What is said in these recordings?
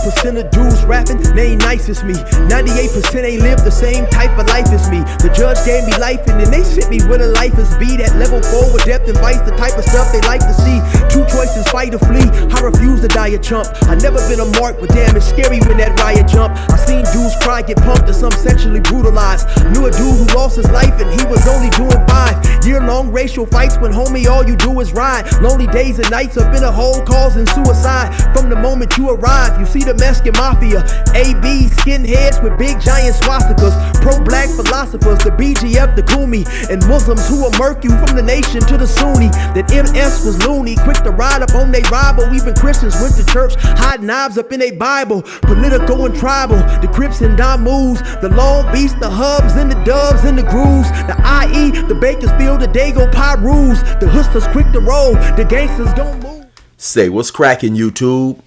98% of dudes rapping, they ain't nice as me. 98% ain't live the same type of life as me. The judge gave me life and then they sent me where the life is be. That level 4 with depth and vice, the type of stuff they like to see. Two choices, fight or flee. I refuse to die a chump. I never been a mark, but damn, it's scary when that riot jump. I seen dudes cry, get pumped, and some sexually brutalized. Knew a dude who lost his life and he was only doing 5 year-long racial fights when homie all you do is ride. Lonely days and nights up in a hole causing suicide. From the moment you arrive, you see the Mexican mafia, AB skinheads with big giant swastikas, pro-black philosophers, the BGF, the Kumi, and Muslims who will murk you from the nation to the Sunni. That MS was loony, quick to ride up on they rival. Even Christians went to church, hide knives up in a Bible. Political and tribal, the Crips and Damus, the Long Beach, the Hubs and the Dubs and the Grooves, the IE, the Bakersfield, the Dago Pyrus, the Hustlers quick to roll, the gangsters don't move. Say, what's cracking, YouTube?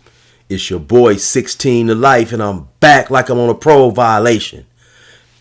It's your boy 16 to Life, and I'm back like I'm on a parole violation.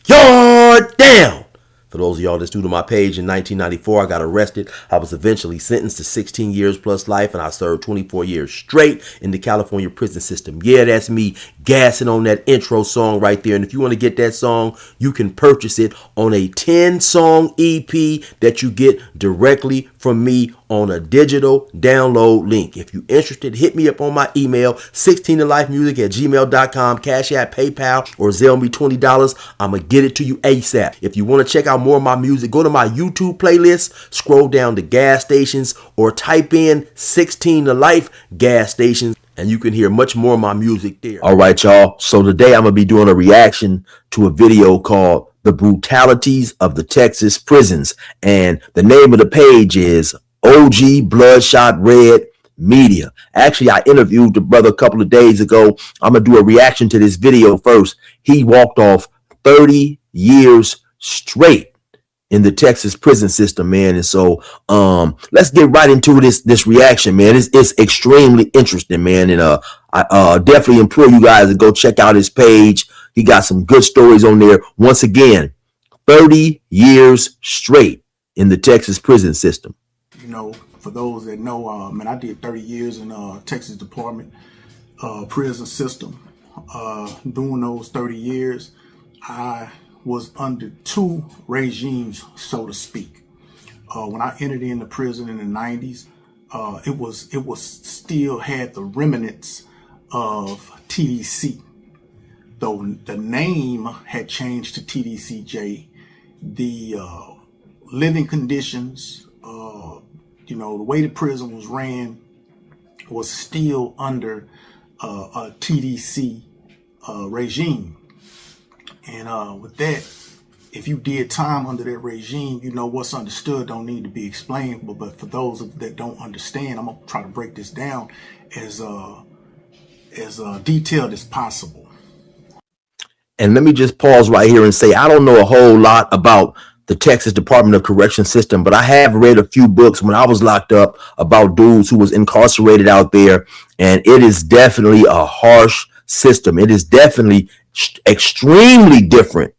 Yard down! For those of y'all that's new to my page, in 1994, I got arrested. I was eventually sentenced to 16 years plus life, and I served 24 years straight in the California prison system. Yeah, that's me gassing on that intro song right there. And if you want to get that song, you can purchase it on a 10-song EP that you get directly from me on a digital download link. If you're interested, hit me up on my email, 16tolifemusic@gmail.com, Cash App, PayPal, or Zelle me $20. I'm going to get it to you ASAP. If you want to check out more of my music, go to my YouTube playlist, scroll down to gas stations, or type in 16 to Life gas stations, and you can hear much more of my music there. All right, y'all. So today I'm going to be doing a reaction to a video called The Brutalities of the Texas Prisons. And the name of the page is OG Bloodshot Red Media. Actually, I interviewed the brother a couple of days ago. I'm going to do a reaction to this video first. He walked off 30 years straight in the Texas prison system, man. And so let's get right into this reaction, man. It's extremely interesting, man. And I definitely implore you guys to go check out his page. He got some good stories on there. Once again, 30 years straight in the Texas prison system. You know, for those that know, man, I did 30 years in Texas Department prison system. During those 30 years, I was under 2 regimes, so to speak. When I entered into prison in the 90s, it was still had the remnants of TDC. Though the name had changed to TDCJ, the living conditions, you know, the way the prison was ran was still under a TDC regime. And with that, if you did time under that regime, you know what's understood don't need to be explained. But for those that don't understand, I'm gonna try to break this down as detailed as possible. And let me just pause right here and say, I don't know a whole lot about the Texas Department of Correction system, but I have read a few books when I was locked up about dudes who was incarcerated out there. And it is definitely a harsh system. It is definitely extremely different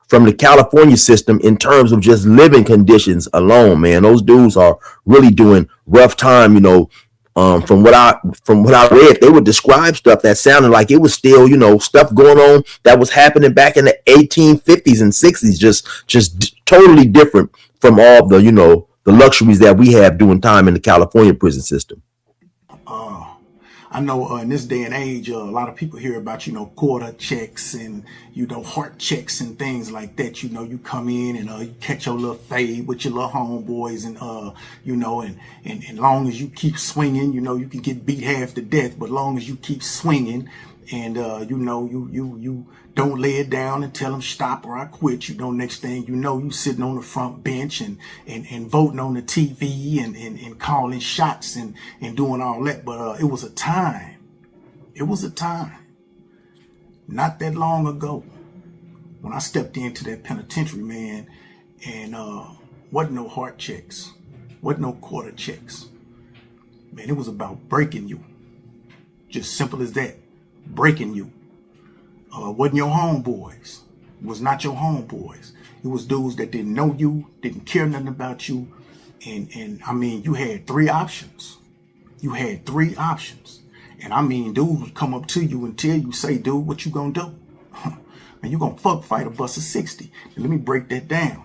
from the California system in terms of just living conditions alone, man. Those dudes are really doing rough time, you know. From what I read, they would describe stuff that sounded like it was still, you know, stuff going on that was happening back in the 1850s and 60s, just totally different from all the, you know, the luxuries that we have doing time in the California prison system. I know in this day and age, a lot of people hear about, you know, quarter checks and, you know, heart checks and things like that. You know, you come in and you catch your little fade with your little homeboys and, you know, and long as you keep swinging, you know, you can get beat half to death, but long as you keep swinging and, you know, you don't lay it down and tell them stop or I quit. You know, next thing you know, you sitting on the front bench and voting on the TV and calling shots and doing all that. But it was a time. It was a time not that long ago when I stepped into that penitentiary, man, and wasn't no heart checks, wasn't no quarter checks. Man, it was about breaking you. Just simple as that. Breaking you. Wasn't your homeboys. It was not your homeboys. It was dudes that didn't know you, didn't care nothing about you. And I mean, you had 3 options. You had 3 options. And I mean, dude would come up to you and tell you, say, dude, what you gonna do? Man, you gonna fuck fight or bust a 60. Now, let me break that down.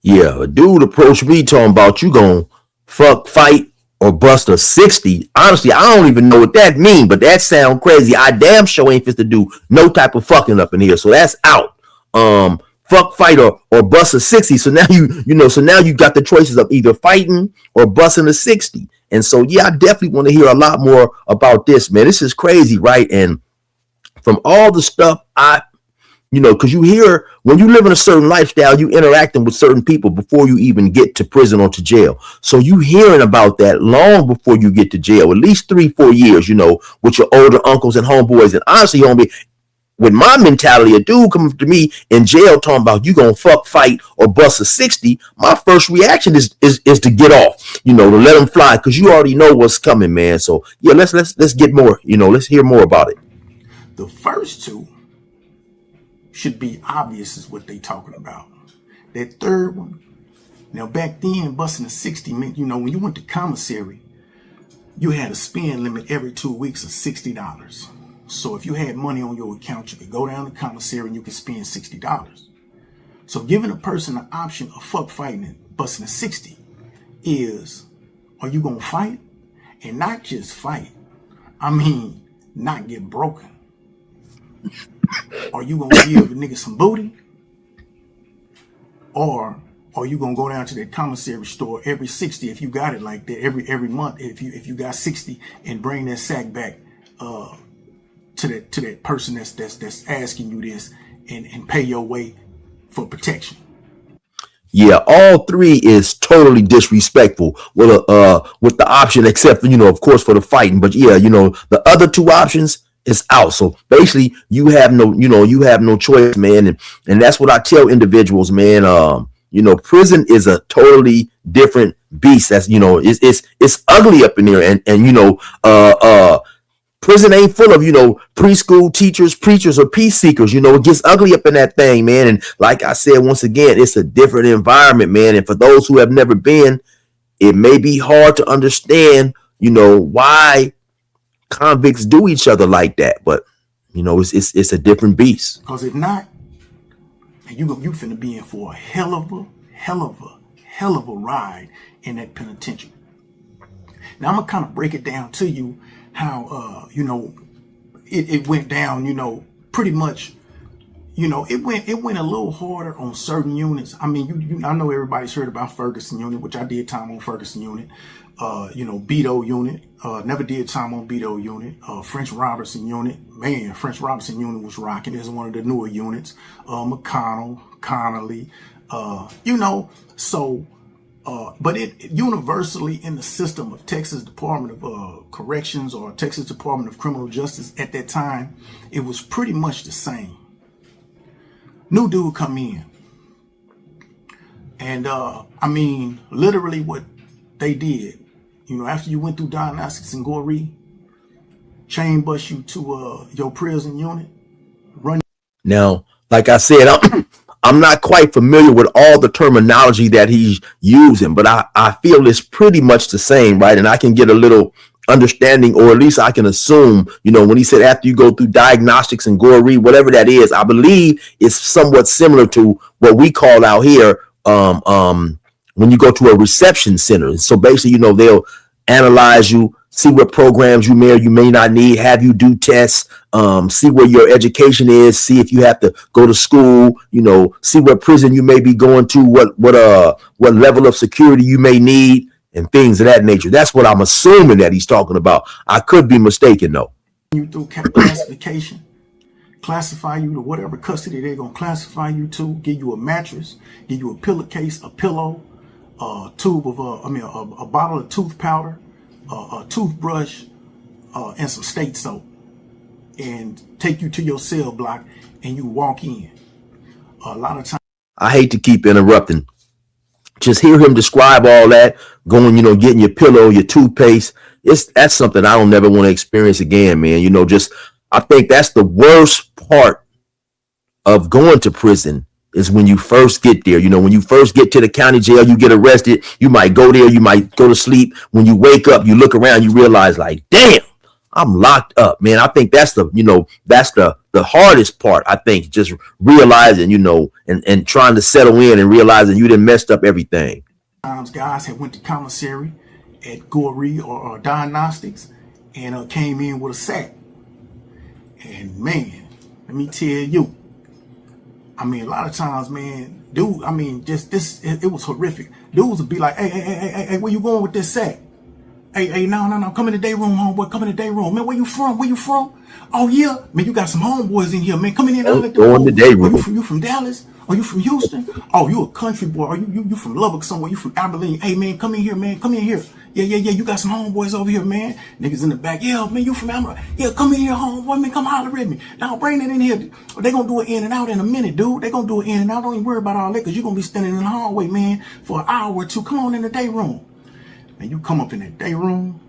Yeah, a dude approached me talking about you gonna fuck, fight, or bust a 60. Honestly, I don't even know what that mean, but that sound crazy. I damn sure ain't fit to do no type of fucking up in here, so that's out. Fuck, fight, or bust a 60. So now so now you got the choices of either fighting or busting a 60. And so yeah, I definitely want to hear a lot more about this, man. This is crazy, right? And from all the stuff because you hear when you live in a certain lifestyle, you interacting with certain people before you even get to prison or to jail. So you hearing about that long before you get to jail, at least 3-4 years, with your older uncles and homeboys. And honestly, homie, with my mentality, a dude coming to me in jail talking about you gonna fuck, fight, or bust a 60, my first reaction is to get off, to let them fly, because you already know what's coming, man. So yeah, let's get more, let's hear more about it. The first two should be obvious is what they talking about. That third one, now back then, busting a 60 meant, when you went to commissary, you had a spend limit every 2 weeks of $60. So if you had money on your account, you could go down to commissary and you could spend $60. So giving a person the option of fuck fighting and busting a 60 is, are you gonna fight? And not just fight, I mean not get broken. Are you gonna give the nigga some booty? Or are you gonna go down to that commissary store every 60 if you got it like that, every month if you got 60, and bring that sack back to that person that's asking you this, and pay your way for protection? Yeah, all three is totally disrespectful with the option, except for, of course, for the fighting. But yeah, the other two options is out. So basically you have no choice, man. And that's what I tell individuals, man. Prison is a totally different beast. That's, it's ugly up in there. And prison ain't full of, preschool teachers, preachers, or peace seekers. It gets ugly up in that thing, man. And like I said, once again, it's a different environment, man. And for those who have never been, it may be hard to understand, why convicts do each other like that. But, it's a different beast. Because if not, man, you finna be in for a hell of a ride in that penitentiary. Now I'm gonna kind of break it down to you how it went down, pretty much, it went a little harder on certain units. I mean, I know everybody's heard about Ferguson unit, which I did time on Ferguson unit. Beto unit, never did time on Beto unit. French Robertson unit, man, French Robertson unit was rocking. It's one of the newer units. McConnell, Connolly, but it universally in the system of Texas Department of Corrections or Texas Department of Criminal Justice at that time, it was pretty much the same. New dude come in, and literally what they did, after you went through diagnostics and Goree, chain bust you to your prison unit, run. Now, like I said, I'm not quite familiar with all the terminology that he's using, but I feel it's pretty much the same, right? And I can get a little understanding, or at least I can assume, when he said after you go through diagnostics and Goree, whatever that is, I believe it's somewhat similar to what we call out here when you go to a reception center. So basically, they'll analyze you, see what programs you may or you may not need, have you do tests, see where your education is, see if you have to go to school, see what prison you may be going to, what level of security you may need, and things of that nature. That's what I'm assuming that he's talking about. I could be mistaken though. You through classification, classify you to whatever custody they're gonna classify you to, give you a mattress, give you a pillowcase, a pillow, a tube of a bottle of tooth powder, a toothbrush, and some state soap, and take you to your cell block, and you walk in. A lot of times, I hate to keep interrupting. Just hear him describe all that, going, getting your pillow, your toothpaste. That's something I don't never want to experience again, man. I think that's the worst part of going to prison is when you first get there. When you first get to the county jail, you get arrested, you might go there, you might go to sleep. When you wake up, you look around, you realize like, damn, I'm locked up, man. I think that's the hardest part. I think just realizing, and trying to settle in and realizing you done messed up everything. Times guys had went to commissary at Goree or Diagnostics and came in with a sack. And man, let me tell you, I mean, a lot of times, man, dude, I mean, just this, it was horrific. Dudes would be like, hey, where you going with this sack? Hey, no, come in the day room, homeboy, come in the day room. Man, where you from? Oh, yeah. Man, you got some homeboys in here, man. Come in here. Go in the day room. You from Dallas? Are you from Houston? Oh, you a country boy. Are you from Lubbock somewhere? You from Abilene? Hey, man, come in here, man. Come in here. Yeah. You got some homeboys over here, man. Niggas in the back. Yeah, man, you from Abilene. Yeah, come in here, homeboy, man. Come holler at me. Now, bring that in here. They gonna do it in and out in a minute, dude. They gonna do it in and out. Don't even worry about all that, because you're gonna be standing in the hallway, man, for an hour or two. Come on in the day room. Man, you come up in that day room.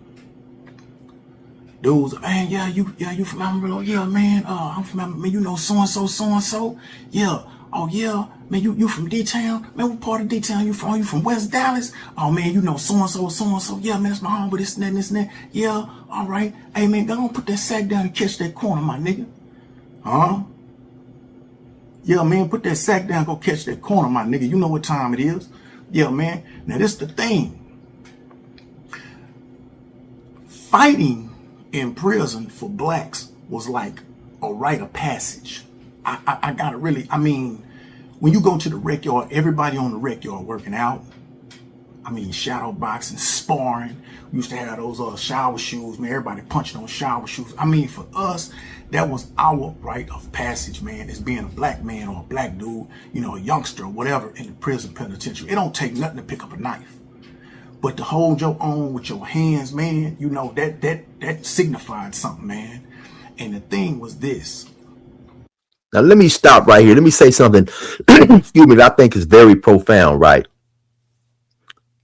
Dudes, man, you from Amarillo? Yeah, man. I'm from Amarillo. Man, you know so-and-so. Yeah. Oh, yeah. Man, you from D-Town? Man, what part of D-Town you from? You from West Dallas? Oh, man, you know so-and-so. Yeah, man, that's my home, but this and that. Yeah, all right. Hey, man, go on, put that sack down and catch that corner, my nigga. Huh? Yeah, man, put that sack down, go catch that corner, my nigga. You know what time it is. Yeah, man. Now, this the thing. Fighting in prison for blacks was like a rite of passage. I gotta really, I mean, when you go to the rec yard, everybody on the rec yard working out. I mean, shadow boxing, sparring. We used to have those shower shoes, man. Everybody punching on shower shoes. I mean, for us, that was our rite of passage, man, as being a black man or a black dude, a youngster or whatever in the prison penitentiary. It don't take nothing to pick up a knife. But to hold your own with your hands, man, that signified something, man. And the thing was this. Now, let me stop right here. Let me say something, excuse me, that I think is very profound, right?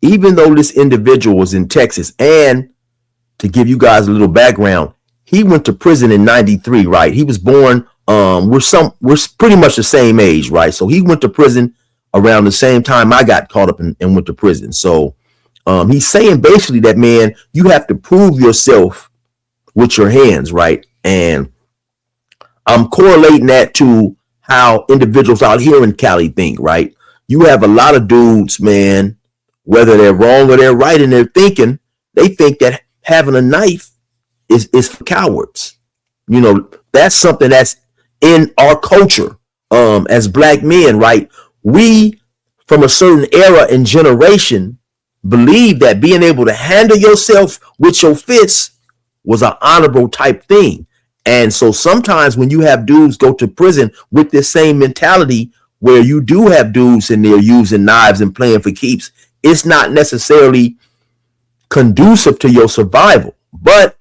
Even though this individual was in Texas, and to give you guys a little background, he went to prison in 93, right? He was born, we're pretty much the same age, right? So he went to prison around the same time I got caught up and went to prison. So he's saying basically that, man, you have to prove yourself with your hands, right? And I'm correlating that to how individuals out here in Cali think, right? You have a lot of dudes, man, whether they're wrong or they're right, and they think that having a knife is for cowards. That's something that's in our culture as black men, right? We, from a certain era and generation, believe that being able to handle yourself with your fists was an honorable type thing. And so sometimes when you have dudes go to prison with this same mentality, where you do have dudes in there using knives and playing for keeps, it's not necessarily conducive to your survival. But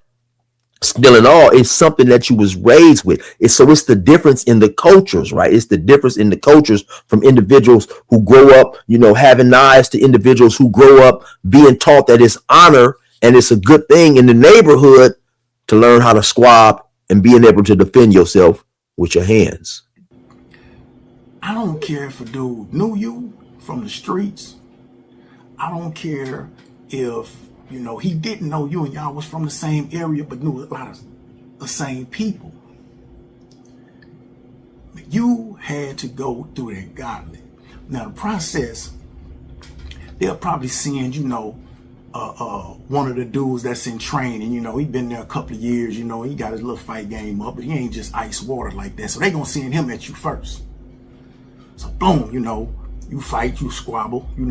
still in all, it's something that you was raised with. It's the difference in the cultures, right? It's the difference in the cultures from individuals who grow up, having knives, to individuals who grow up being taught that it's honor and it's a good thing in the neighborhood to learn how to squab and being able to defend yourself with your hands. I don't care if a dude knew you from the streets. I don't care if, he didn't know you and y'all was from the same area, but knew a lot of the same people. You had to go through that gauntlet. Now, the process, they'll probably send, one of the dudes that's in training, he been there a couple of years, he got his little fight game up, but he ain't just ice water like that. So they gonna send him at you first. So boom, you fight, you squabble, you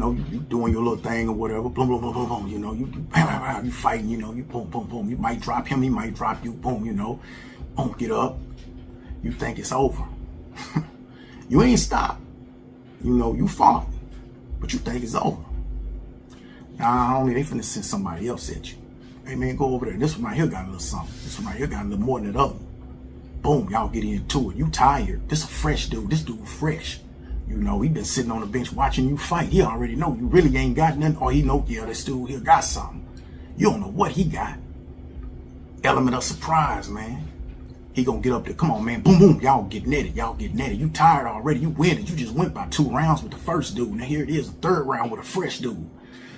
doing your little thing or whatever, boom, boom, boom, boom, boom, you fighting, you boom, boom, boom. You might drop him, he might drop you, boom, boom, get up. You think it's over. You ain't stopped. You fought, but you think it's over. Now, only they finna send somebody else at you. Hey, man, go over there. This one right here got a little something. This one right here got a little more than the other. Boom, y'all get into it. You tired. This a fresh dude. This dude fresh. He been sitting on the bench watching you fight. He already know you really ain't got nothing. Or he know, yeah, this dude here got something. You don't know what he got. Element of surprise, man. He gonna get up there. Come on, man. Boom, boom. Y'all getting at it. You tired already. You winning. You just went by 2 rounds with the first dude. Now here it is, the third round with a fresh dude.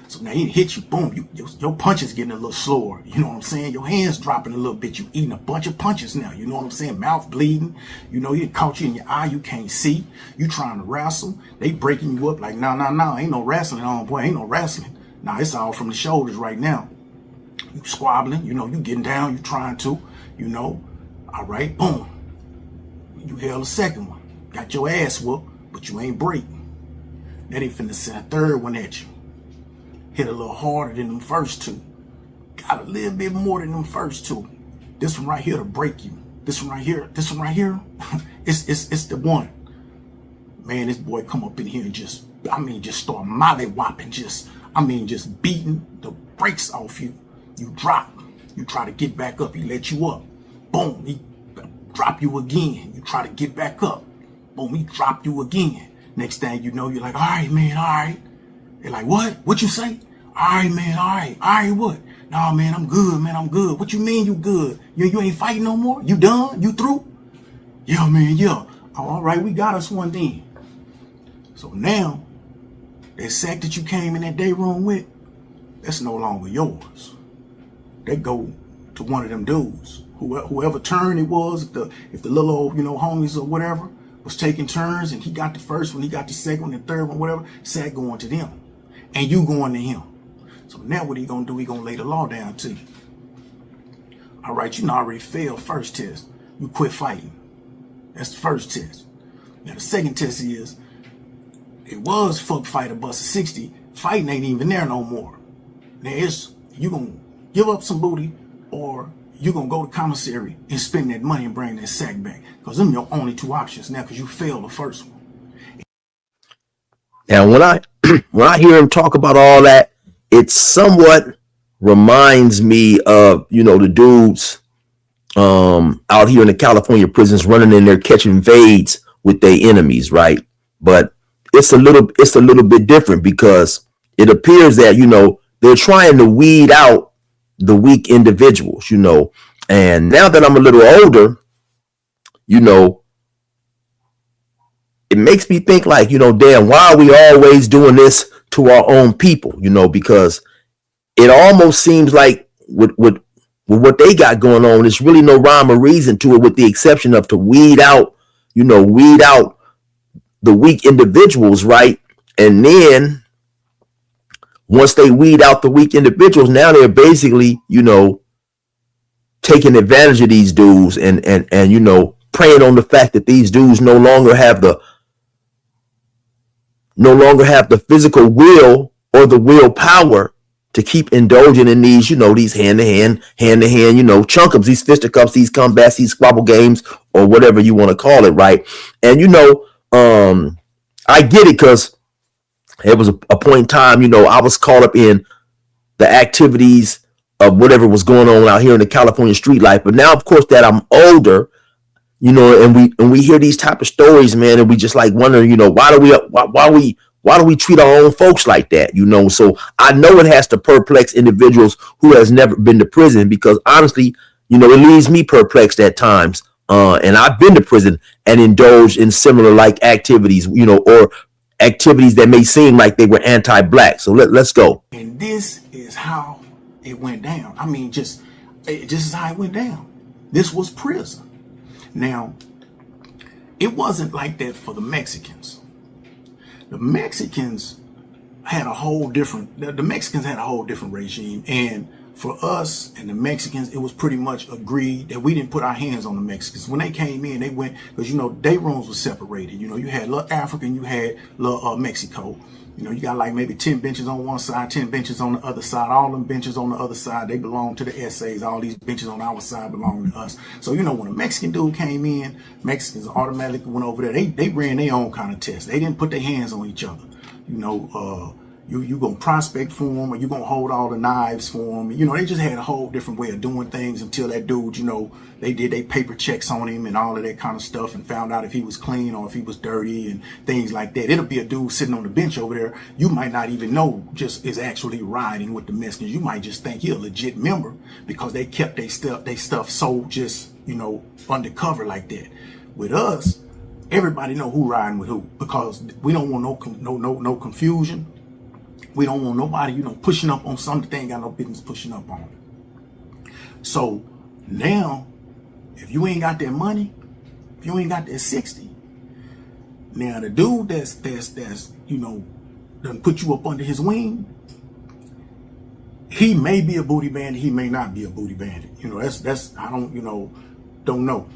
So now he hit you, boom, your punches getting a little slower. You know what I'm saying? Your hands dropping a little bit. You eating a bunch of punches now. You know what I'm saying? Mouth bleeding. You know, he caught you in your eye. You can't see. You trying to wrestle. They breaking you up like, no. Ain't no wrestling on, boy. Ain't no wrestling. Nah, it's all from the shoulders right now. You squabbling. You know, you getting down. You trying to. You know. All right, boom. You held a second one. Got your ass whooped, but you ain't break. Now they finna send a third one at you. Hit a little harder than them first two. Got a little bit more than them first two. This one right here to break you. This one right here, it's the one. Man, this boy come up in here and just start molly-whopping, just beating the brakes off you. You drop. You try to get back up. He let you up. Boom, he drop you again. You try to get back up. Boom, he drop you again. Next thing you know, you're like, all right, man, all right. They're like, what? What you say? All right, man, all right. All right, what? Nah, man, I'm good, man, I'm good. What you mean you good? You ain't fighting no more? You done? You through? Yeah, man, yeah. Oh, all right, we got us one then. So now, that sack that you came in that day room with, that's no longer yours. They go to one of them dudes. Whoever turn it was, if the little old, homies or whatever was taking turns and he got the first one, he got the second one, the third one, whatever, sack going to them. And you going to him. So now what he gonna do? He gonna lay the law down to you. All right, you already failed first test. You quit fighting. That's the first test. Now the second test is, it was fuck fighter bust 60. Fighting ain't even there no more. Now you gonna give up some booty, or you gonna go to commissary and spend that money and bring that sack back. Because them your only two options now, because you failed the first one. Now, when I hear him talk about all that, it somewhat reminds me of, the dudes out here in the California prisons running in there catching fades with their enemies, right? But it's a little bit different, because it appears that, they're trying to weed out the weak individuals, and now that I'm a little older, it makes me think like, damn, why are we always doing this to our own people? Because it almost seems like with what they got going on, there's really no rhyme or reason to it, with the exception of to weed out the weak individuals, right? And then once they weed out the weak individuals, now they're basically, taking advantage of these dudes and preying on the fact that these dudes no longer have the physical will or the willpower to keep indulging in these, these hand-to-hand, chunkums, these fisticuffs, these combats, these squabble games, or whatever you want to call it, right? And, I get it, because it was a point in time, I was caught up in the activities of whatever was going on out here in the California street life. But now, of course, that I'm older, and we hear these type of stories, man, and we just like wonder, why do we treat our own folks like that? So I know it has to perplex individuals who has never been to prison, because honestly, it leaves me perplexed at times. And I've been to prison and indulged in similar like activities, or activities that may seem like they were anti-black. So let's go. And this is how it went down. I mean, just is how it went down. This was prison. Now, it wasn't like that for the Mexicans. The Mexicans had a whole different regime. And for us and the Mexicans, it was pretty much agreed that we didn't put our hands on the Mexicans. When they came in, they went, because, day rooms were separated. You had little Africa, you had little Mexico. You got like maybe 10 benches on one side, 10 benches on the other side. All them benches on the other side, they belong to the essays. All these benches on our side belong to us. So, when a Mexican dude came in, Mexicans automatically went over there. They ran their own kind of test. They didn't put their hands on each other. You gonna prospect for them, or you gonna hold all the knives for them. They just had a whole different way of doing things until that dude, they did their paper checks on him and all of that kind of stuff, and found out if he was clean or if he was dirty and things like that. It'll be a dude sitting on the bench over there. You might not even know just is actually riding with the Mexicans. You might just think he's a legit member because they kept their stuff so just, undercover like that. With us, everybody know who riding with who, because we don't want no confusion. We don't want nobody, you know, pushing up on something they ain't got no business pushing up on. So now, if you ain't got that money, if you ain't got that 60, now the dude that's you know, done put you up under his wing, he may be a booty bandit, he may not be a booty bandit. You know, that's I don't, you know, don't know.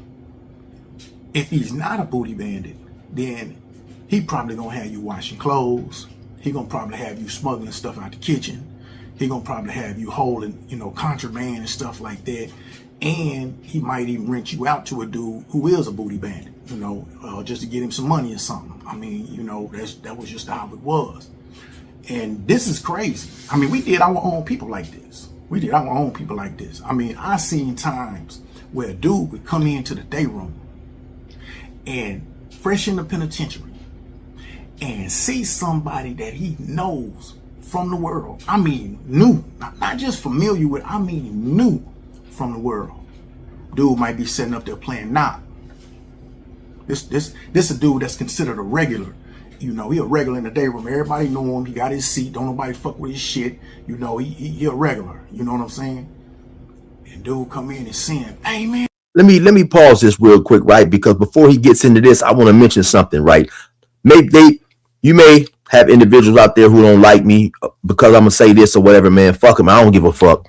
If he's not a booty bandit, then he probably gonna have you washing clothes. He gonna probably have you smuggling stuff out the kitchen. He gonna probably have you holding, you know, contraband and stuff like that. And he might even rent you out to a dude who is a booty bandit, you know, just to get him some money or something. I mean, you know, that was just how it was. And this is crazy. I mean, we did our own people like this. We did our own people like this. I mean, I seen times where a dude would come into the day room and fresh in the penitentiary and see somebody that he knows from the world. I mean, knew, not just familiar with, I mean, knew from the world. Dude might be sitting up there playing knock. This a dude that's considered a regular. You know, he a regular in the day room. Everybody know him. He got his seat. Don't nobody fuck with his shit. You know, he a regular. You know what I'm saying? And dude come in and saying, hey man. Let me pause this real quick, right? Because before he gets into this, I want to mention something, right? You may have individuals out there who don't like me because I'm gonna say this or whatever, man. Fuck them. I don't give a fuck.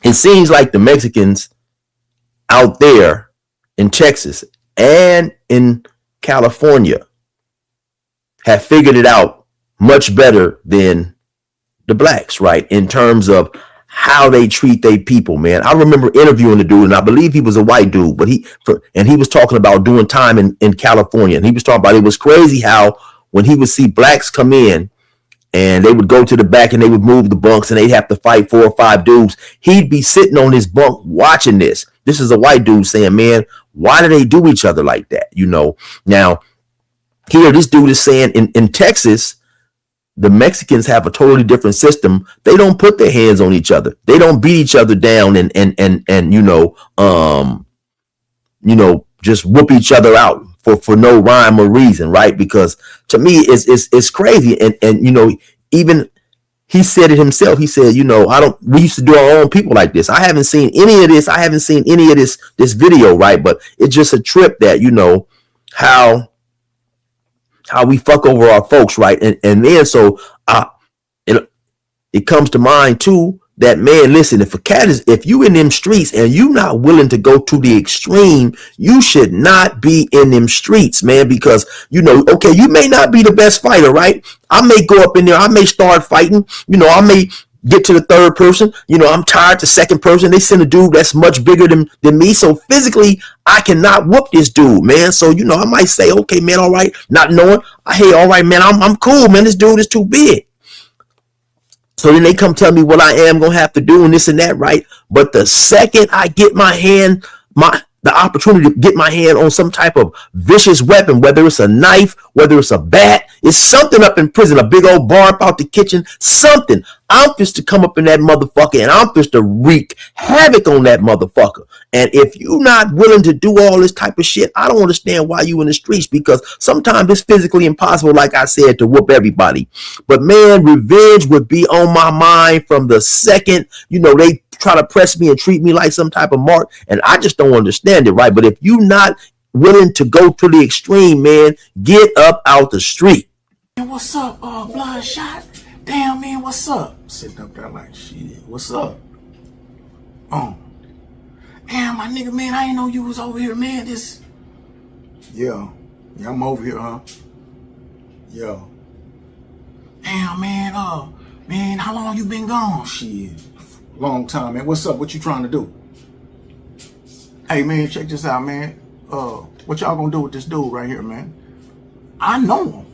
It seems like the Mexicans out there in Texas and in California have figured it out much better than the blacks, right? In terms of how they treat their people, man. I remember interviewing the dude, and I believe he was a white dude, but he was talking about doing time in California. And he was talking about it was crazy how when he would see blacks come in and they would go to the back and they would move the bunks and they'd have to fight 4 or 5 dudes, he'd be sitting on his bunk watching this. This is a white dude saying, man, why do they do each other like that? You know, now here this dude is saying in Texas, the Mexicans have a totally different system. They don't put their hands on each other. They don't beat each other down and just whoop each other out for no rhyme or reason, right? Because to me, it's crazy. And you know, even he said it himself. He said, you know, we used to do our own people like this. I haven't seen any of this. I haven't seen any of this video, right? But it's just a trip that, you know, how we fuck over our folks, right? And then so it comes to mind too that, man, listen, if you in them streets and you not willing to go to the extreme, you should not be in them streets, man, because, you know, okay, you may not be the best fighter, right? I may go up in there, I may start fighting, you know, I may get to the third person, you know, I'm tired the second person, they send a dude that's much bigger than me, so physically I cannot whoop this dude, man. So, you know, I might say, okay, man, all right, not knowing, hey, all right, man, I'm cool, man, this dude is too big. So then they come tell me what I am gonna have to do and this and that, right? But the second I get the opportunity to get my hand on some type of vicious weapon, whether it's a knife, whether it's a bat, it's something up in prison, a big old bar up out the kitchen, something. I'm just to come up in that motherfucker and I'm just to wreak havoc on that motherfucker. And if you're not willing to do all this type of shit, I don't understand why you in the streets, because sometimes it's physically impossible, like I said, to whoop everybody. But man, revenge would be on my mind from the second, you know, they try to press me and treat me like some type of mark, and I just don't understand it, right? But if you're not willing to go to the extreme, man, get up out the street. Man, what's up, Bloodshot? Damn, man, what's up? Sitting up there like, shit, what's up? Damn, my nigga, man, I ain't know you was over here, man. Yeah, I'm over here, huh? Yeah. Damn, man, man, how long you been gone? Shit, long time, man. What's up? What you trying to do? Hey, man, check this out, man. What y'all gonna do with this dude right here, man? I know him,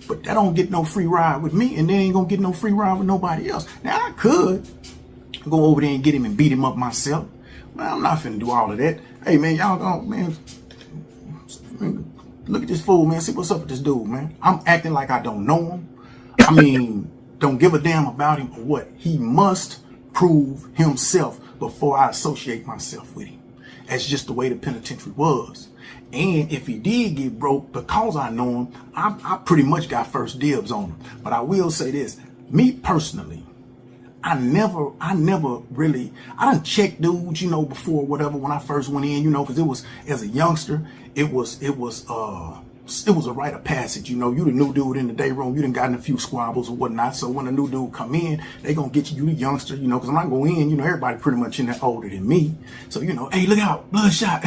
but that don't get no free ride with me, and they ain't gonna get no free ride with nobody else. Now, I could go over there and get him and beat him up myself. Man, I'm not finna do all of that. Hey, man, y'all go, man, look at this fool, man. See what's up with this dude, man. I'm acting like I don't know him. I mean, don't give a damn about him or what. He must prove himself before I associate myself with him. That's just the way the penitentiary was. And if he did get broke, because I know him, I pretty much got first dibs on him. But I will say this, me personally, I never really, I done checked dudes, you know, before whatever, when I first went in, you know, because it was, as a youngster, it was a rite of passage, you know. You the new dude in the day room, you done gotten a few squabbles or whatnot. So when a new dude come in, they gonna get you the youngster, you know, because when I go in, you know, everybody pretty much in there older than me. So, you know, hey, look out, bloodshot,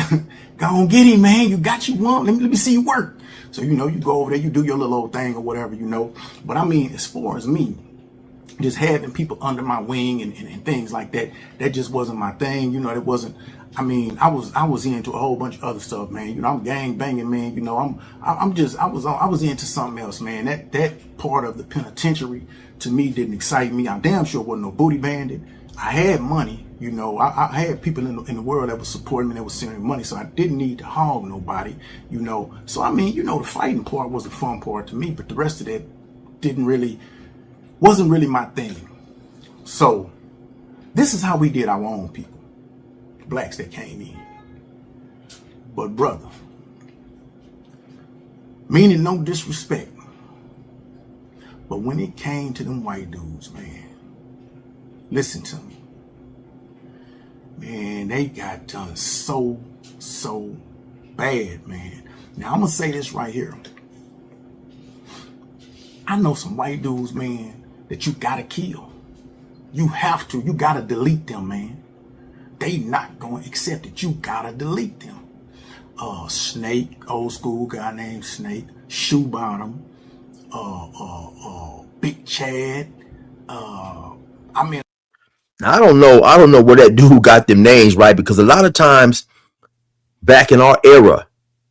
go on get him, man. You got you one. Let me see you work. So, you know, you go over there, you do your little old thing or whatever, you know. But I mean, as far as me, just having people under my wing and things like that, that just wasn't my thing. You know, it wasn't, I mean, I was into a whole bunch of other stuff, man. You know, I'm gang banging, man. You know, I was into something else, man. That part of the penitentiary to me didn't excite me. I damn sure wasn't no booty bandit. I had money, you know. I had people in the world that was supporting me, that was sending me money, so I didn't need to hog nobody, you know. So I mean, you know, the fighting part was the fun part to me, but the rest of that wasn't really my thing. So this is how we did our own people, blacks that came in. But brother, meaning no disrespect, but when it came to them white dudes, man, listen to me, man, they got done so bad, man. Now I'm gonna say this right here. I know some white dudes, man, that you gotta kill. You have to. You gotta delete them, man. They not gonna accept it. You gotta delete them. Snake, old school guy named Snake, Shoe Bottom, Big Chad. I mean, I don't know where that dude got them names, right? Because a lot of times back in our era,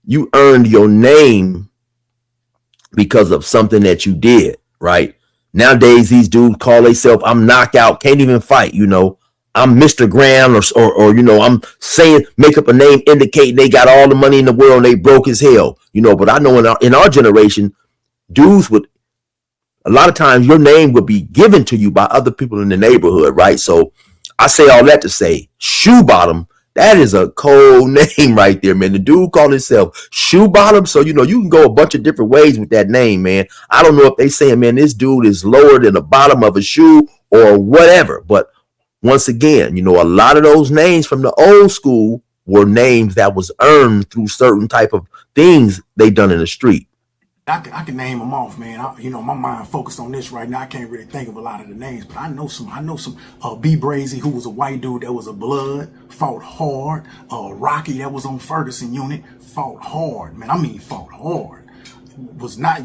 you earned your name because of something that you did, right? Nowadays, these dudes call themselves, I'm knockout, can't even fight, you know. I'm Mr. Graham, or you know, I'm saying, make up a name indicating they got all the money in the world and they broke as hell, you know. But I know in our generation, dudes would, a lot of times your name would be given to you by other people in the neighborhood, right? So I say all that to say, Shoe Bottom, that is a cold name right there, man. The dude called himself Shoe Bottom. So, you know, you can go a bunch of different ways with that name, man. I don't know if they saying, man, this dude is lower than the bottom of a shoe or whatever. But once again, you know, a lot of those names from the old school were names that was earned through certain type of things they done in the street. I can name them off, man. You know, my mind focused on this right now. I can't really think of a lot of the names, but I know some. B Brazy, who was a white dude that was a blood, fought hard. Rocky, that was on Ferguson unit, fought hard, man. I mean, fought hard.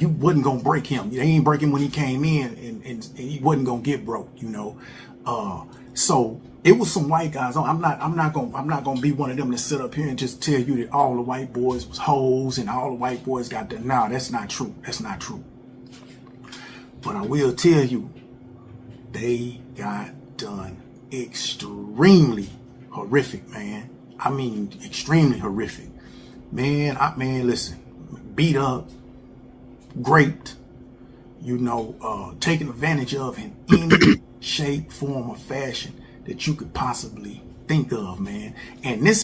You wasn't gonna break him. They ain't break him when he came in, and he wasn't gonna get broke, you know. So it was some white guys. I'm not gonna be one of them to sit up here and just tell you that all the white boys was hoes and all the white boys got that. No, that's not true. That's not true. But I will tell you, they got done extremely horrific, man. I mean, extremely horrific, man. Listen, beat up, raped, you know, taken advantage of in any shape, form, or fashion that you could possibly think of, man. And this,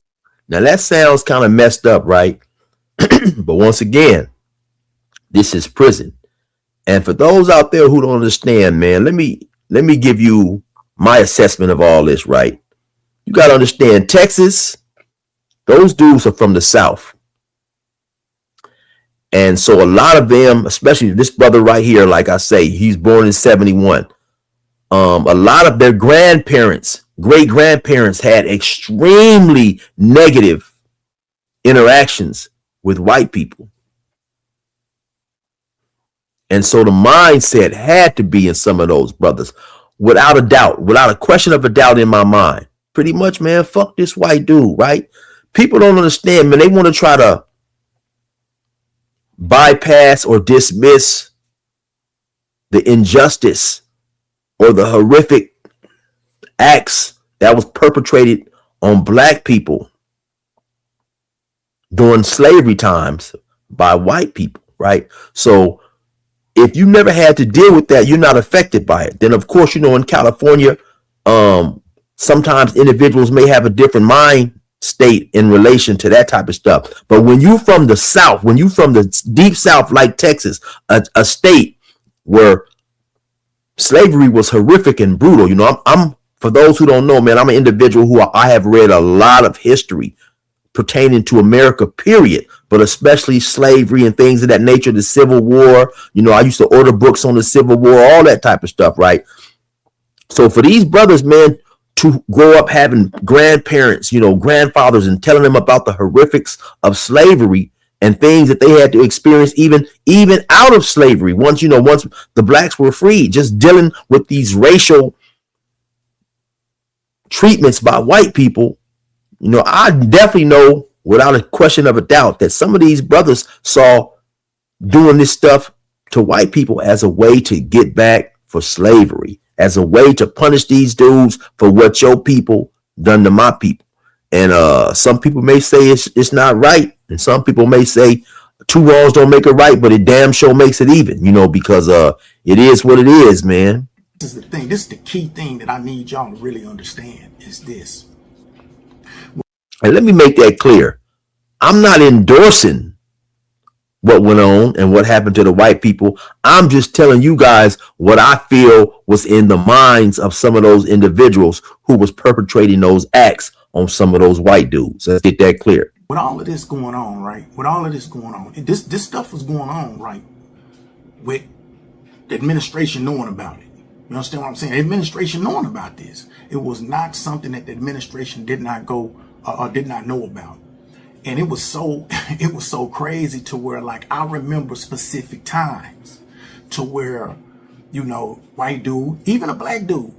now that sounds kind of messed up, right? But once again, this is prison. And for those out there who don't understand, man, let me give you my assessment of all this, right? You got to understand, Texas, those dudes are from the South. And so a lot of them, especially this brother right here, like I say, he's born in 71. A lot of their grandparents, great grandparents had extremely negative interactions with white people. And so the mindset had to be in some of those brothers, without a doubt, without a question of a doubt in my mind. Pretty much, man, fuck this white dude, right? People don't understand, man. They want to try to bypass or dismiss the injustice or the horrific acts that was perpetrated on black people during slavery times by white people, right? So if you never had to deal with that, you're not affected by it. Then, of course, you know, in California, sometimes individuals may have a different mind state in relation to that type of stuff. But when you from the South, when you from the deep South like Texas, a state where slavery was horrific and brutal, you know, I'm for those who don't know, man, I'm an individual who I have read a lot of history pertaining to America, period, but especially slavery and things of that nature, the Civil War. You know, I used to order books on the Civil War, all that type of stuff, right? So for these brothers, man, to grow up having grandparents, you know, grandfathers, and telling them about the horrifics of slavery and things that they had to experience even out of slavery, once the blacks were free, just dealing with these racial treatments by white people. You know, I definitely know without a question of a doubt that some of these brothers saw doing this stuff to white people as a way to get back for slavery, as a way to punish these dudes for what your people done to my people. And some people may say it's not right, and some people may say two wrongs don't make it right, but it damn sure makes it even, you know, because it is what it is, man. This is the thing. This is the key thing that I need y'all to really understand is this. And let me make that clear. I'm not endorsing what went on and what happened to the white people. I'm just telling you guys what I feel was in the minds of some of those individuals who was perpetrating those acts on some of those white dudes. Let's get that clear. With all of this going on, right? With all of this going on, this stuff was going on, right? With the administration knowing about it. You understand what I'm saying? The administration knowing about this. It was not something that the administration did not know about. And it was so crazy to where, like, I remember specific times to where, you know, white dude, even a black dude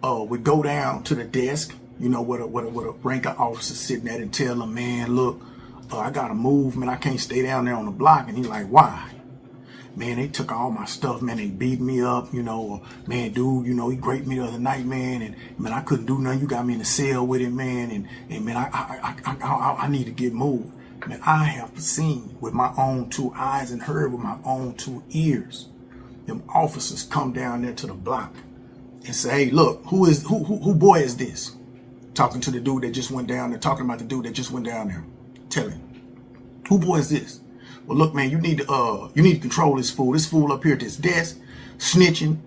would go down to the desk, you know, with a rank of officer sitting there and tell them, man, look, I gotta move, man, I can't stay down there on the block. And he's like, why? Man, they took all my stuff, man. They beat me up, you know. Man, dude, you know, he raped me the other night, man. And man, I couldn't do nothing. You got me in the cell with him, man. And man, I need to get moved. Man, I have seen with my own two eyes and heard with my own two ears them officers come down there to the block and say, hey, look, who boy is this? Talking to the dude that just went down there, talking about the dude that just went down there. Tell him, who boy is this? Well, look, man, you need to control this fool. This fool up here at this desk, snitching,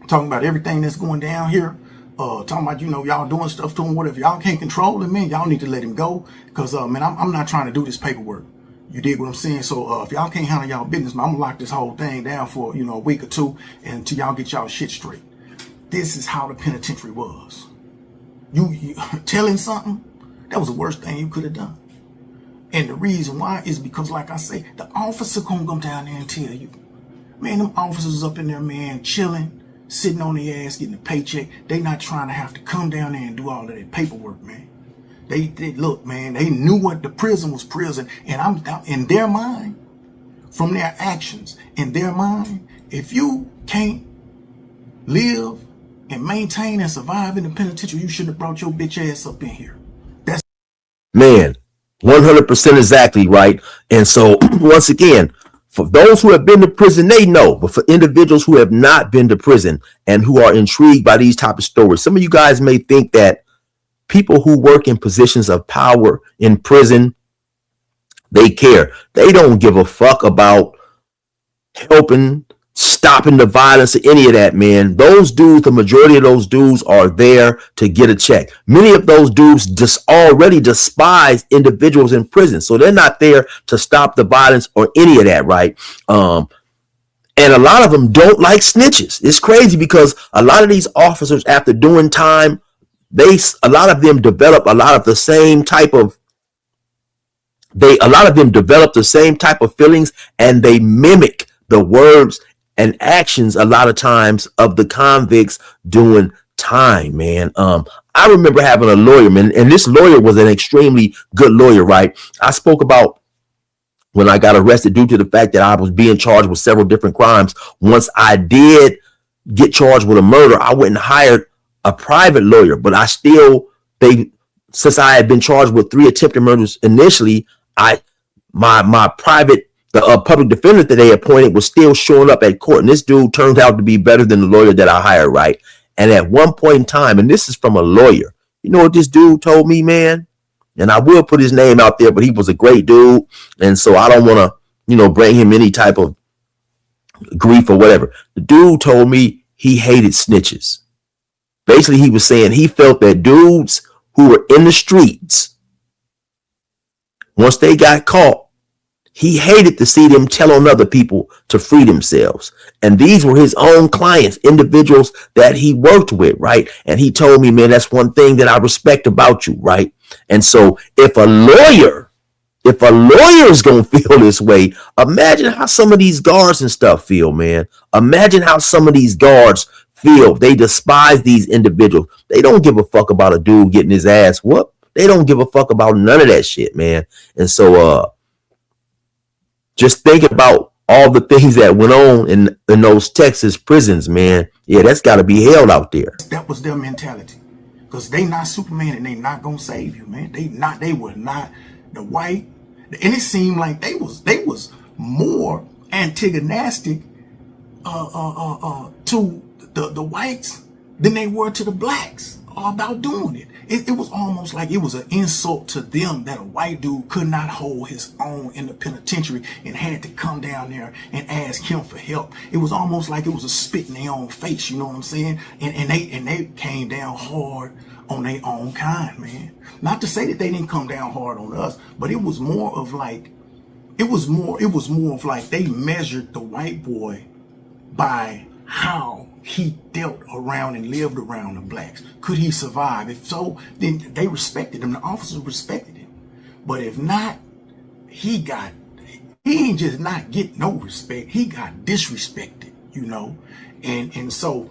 talking about everything that's going down here. Talking about, you know, y'all doing stuff to him, whatever. Y'all can't control him, man. Y'all need to let him go. Because, man, I'm not trying to do this paperwork. You dig what I'm saying? So, if y'all can't handle y'all business, man, I'm going to lock this whole thing down for, you know, a week or two until y'all get y'all shit straight. This is how the penitentiary was. You telling something, that was the worst thing you could have done. And the reason why is because, like I say, the officer gonna come down there and tell you. Man, them officers up in there, man, chilling, sitting on their ass, getting a paycheck. They not trying to have to come down there and do all of that paperwork, man. They look, man, they knew what the prison was prison. And I'm in their mind, from their actions, in their mind, if you can't live and maintain and survive in the penitentiary, you shouldn't have brought your bitch ass up in here. That's Man, 100% exactly right. And so once again, for those who have been to prison, they know. But for individuals who have not been to prison and who are intrigued by these type of stories, some of you guys may think that people who work in positions of power in prison, they care. They don't give a fuck about helping, stopping the violence or any of that, man. Those dudes, the majority of those dudes are there to get a check. Many of those dudes just already despise individuals in prison. So they're not there to stop the violence or any of that, right? And a lot of them don't like snitches. It's crazy because a lot of these officers, after doing time, a lot of them develop the same type of feelings, and they mimic the words and actions a lot of times of the convicts doing time, man. I remember having a lawyer, man, and this lawyer was an extremely good lawyer, right? I spoke about when I got arrested due to the fact that I was being charged with several different crimes. Once I did get charged with a murder, I went and hired a private lawyer, but since I had been charged with 3 attempted murders initially, my private public defender that they appointed was still showing up at court. And this dude turned out to be better than the lawyer that I hired, right? And at one point in time, and this is from a lawyer, You know what this dude told me, man? And I will put his name out there, but he was a great dude. And so I don't want to, bring him any type of grief or whatever. The dude told me he hated snitches. Basically, he was saying he felt that dudes who were in the streets, once they got caught, he hated to see them tell on other people to free themselves. And these were his own clients, individuals that he worked with, right? And he told me, man, that's one thing that I respect about you, right? And so if a lawyer is going to feel this way, imagine how some of these guards and stuff feel, man. Imagine how some of these guards feel. They despise these individuals. They don't give a fuck about a dude getting his ass whooped. They don't give a fuck about none of that shit, man. And so, just think about all the things that went on in those Texas prisons, man. Yeah, that's got to be hell out there. That was their mentality. Because they not Superman and they not going to save you, man. They were not the white. And it seemed like they was more antagonistic to the whites than they were to the blacks about doing it. It was almost like it was an insult to them that a white dude could not hold his own in the penitentiary and had to come down there and ask him for help. It was almost like it was a spit in their own face, you know what I'm saying? And they came down hard on their own kind, man. Not to say that they didn't come down hard on us, but it was more of like they measured the white boy by how he dealt around and lived around the blacks. Could he survive? If so, then they respected him. The officers respected him. But if not, he ain't just not get no respect. He got disrespected, And so,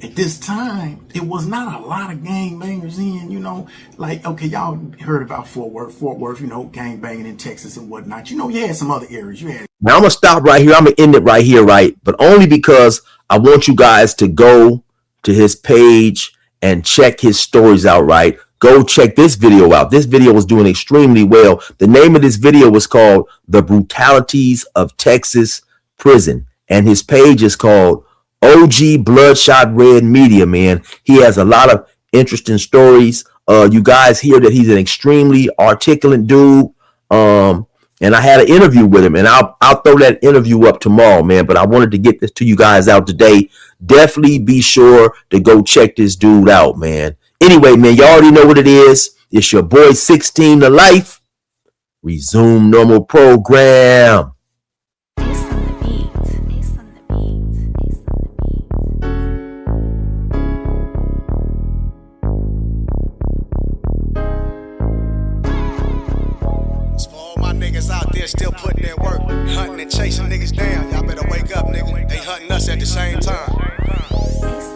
at this time, it was not a lot of gangbangers in, like, okay, y'all heard about Fort Worth, gangbanging in Texas and whatnot. You had some other areas. Now I'm going to stop right here. I'm going to end it right here, right? But only because I want you guys to go to his page and check his stories out, right? Go check this video out. This video was doing extremely well. The name of this video was called The Brutalities of Texas Prison. And his page is called OG Bloodshot Red Media, man. He has a lot of interesting stories. You guys hear that he's an extremely articulate dude. And I had an interview with him, and I'll throw that interview up tomorrow, man. But I wanted to get this to you guys out today. Definitely be sure to go check this dude out, man. Anyway, man, you already know what it is. It's your boy 16 to Life. Resume normal program. Still putting in work, hunting and chasing niggas down. Y'all better wake up, nigga. They hunting us at the same time.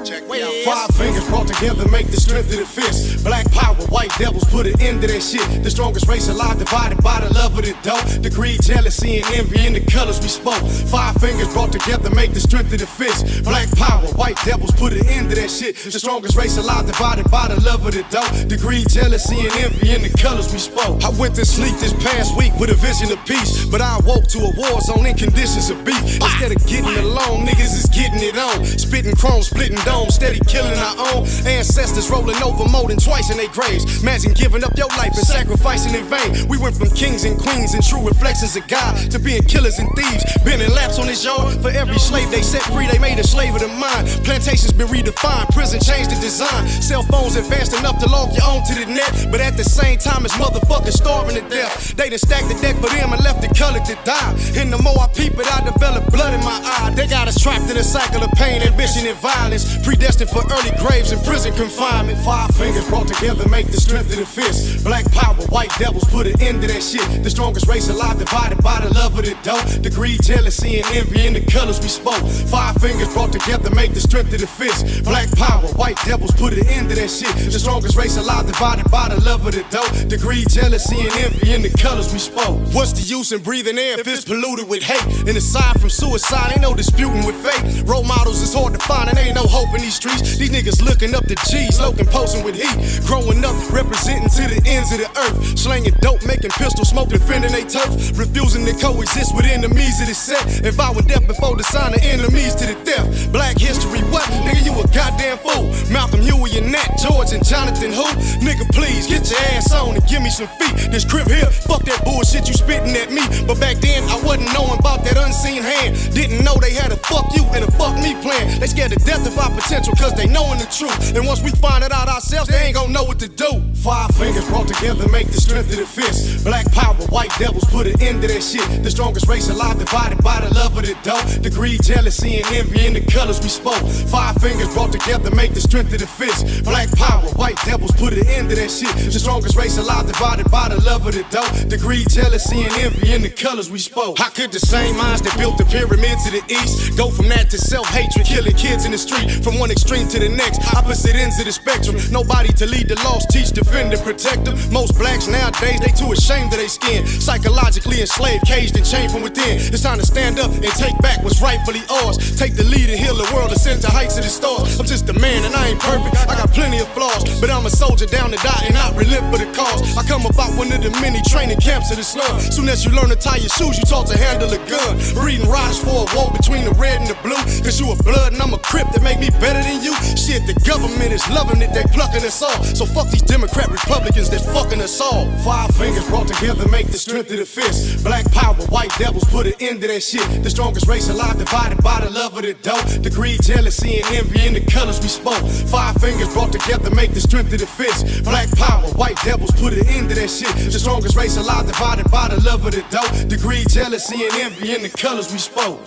Check me out. 5 fingers brought together make the strength of the fist. Black power, white devils put an end to that shit. The strongest race alive divided by the love of the dope. The greed, jealousy, and envy in the colors we spoke. 5 fingers brought together make the strength of the fist. Black power, white devils put an end to that shit. The strongest race alive divided by the love of the dope. The greed, jealousy, and envy in the colors we spoke. I went to sleep this past week with a vision of peace, but I awoke to a war zone in conditions of beef. Instead of getting along, niggas is getting it on. Spitting chrome, splitting domes, steady killing our own. Ancestors rolling over more than twice in their graves. Imagine giving up your life and sacrificing in vain. We went from kings and queens and true reflections of God to being killers and thieves. Bending laps on this yard. For every slave they set free, they made a slave of the mind. Plantations been redefined, prison changed the design. Cell phones advanced enough to log you on to the net, but at the same time it's motherfuckers starving to death. They done stacked the deck for them and left it colored to die. And the more I peep it, I develop blood in my eye. They got us trapped in a cycle of pain, ambition, and violence. Predestined for early graves and prison confinement. 5 fingers brought together make the strength of the fist. Black power, white devils put an end to that shit. The strongest race alive divided by the love of the dope. The greed, jealousy, and envy in the colors we spoke. 5 fingers brought together make the strength of the fist. Black power, white devils put an end to that shit. The strongest race alive divided by the love of the dope. The greed, jealousy, and envy in the colors we spoke. What's the use in breathing air if it's polluted with hate? And aside from suicide, ain't no disputing with fate. Role models is hard to find and ain't no hope in these streets. These niggas looking up to G's, loking, posing with heat. Growing up, representing to the ends of the earth. Slanging dope, making pistol smoke, defending they turf. Refusing to coexist with enemies of the set. And vowing death before the sign of enemies to the death. Black history, what? Nigga, you a goddamn handful. Malcolm, Huey, and Nat, George, and Jonathan who? Nigga, please, get your ass on and give me some feet. This crib here, fuck that bullshit you spitting at me. But back then, I wasn't knowing about that unseen hand. Didn't know they had a fuck you and a fuck me plan. They scared to death of our potential cause they knowing the truth. And once we find it out ourselves, they ain't gonna know what to do. 5 fingers brought together make the strength of the fist. Black power, white devils put an end to that shit. The strongest race alive divided by the love of the dough. The greed, jealousy, and envy in the colors we spoke. 5 fingers brought together make the strength of the fist. Black power, white devils put an end to that shit. The strongest race alive divided by the love of the dough. The greed, jealousy, and envy in the colors we spoke. How could the same minds that built the pyramid to the east go from that to self-hatred, killing kids in the street? From one extreme to the next, opposite ends of the spectrum. Nobody to lead the lost, teach, defend, and protect them. Most blacks nowadays, they too ashamed of their skin. Psychologically enslaved, caged and chained from within. It's time to stand up and take back what's rightfully ours. Take the lead and heal the world, ascend to heights of the stars. I'm just a man and I ain't perfect, I got plenty of flaws. But I'm a soldier down to die and not relent for the cause. I come about one of the many training camps of the slum. Soon as you learn to tie your shoes, you taught to handle a gun. Reading riders for a war between the red and the blue. Cause you a blood and I'm a crip that make me better than you. Shit, the government is loving it, they plucking us off. So fuck these Democrat Republicans that's fucking us all. 5 fingers brought together make the strength of the fist. Black power, white devils put an end to that shit. The strongest race alive divided by the love of the dough. The greed, jealousy, and envy in the colors we spoke. 5 fingers brought together make the strength of the fist. Black power, white devils put an end to that shit. The strongest race alive divided by the love of the dough. The greed, jealousy, and envy in the colors we spoke.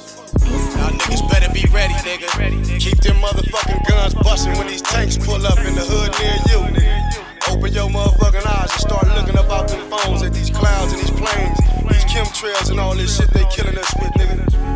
Y'all niggas better be ready, nigga. Keep them motherfucking guns bustin' when these tanks pull up in the hood near you, nigga. Open your motherfucking eyes and start looking up out them phones at these clouds and these planes, these chemtrails and all this shit they killing us with, nigga.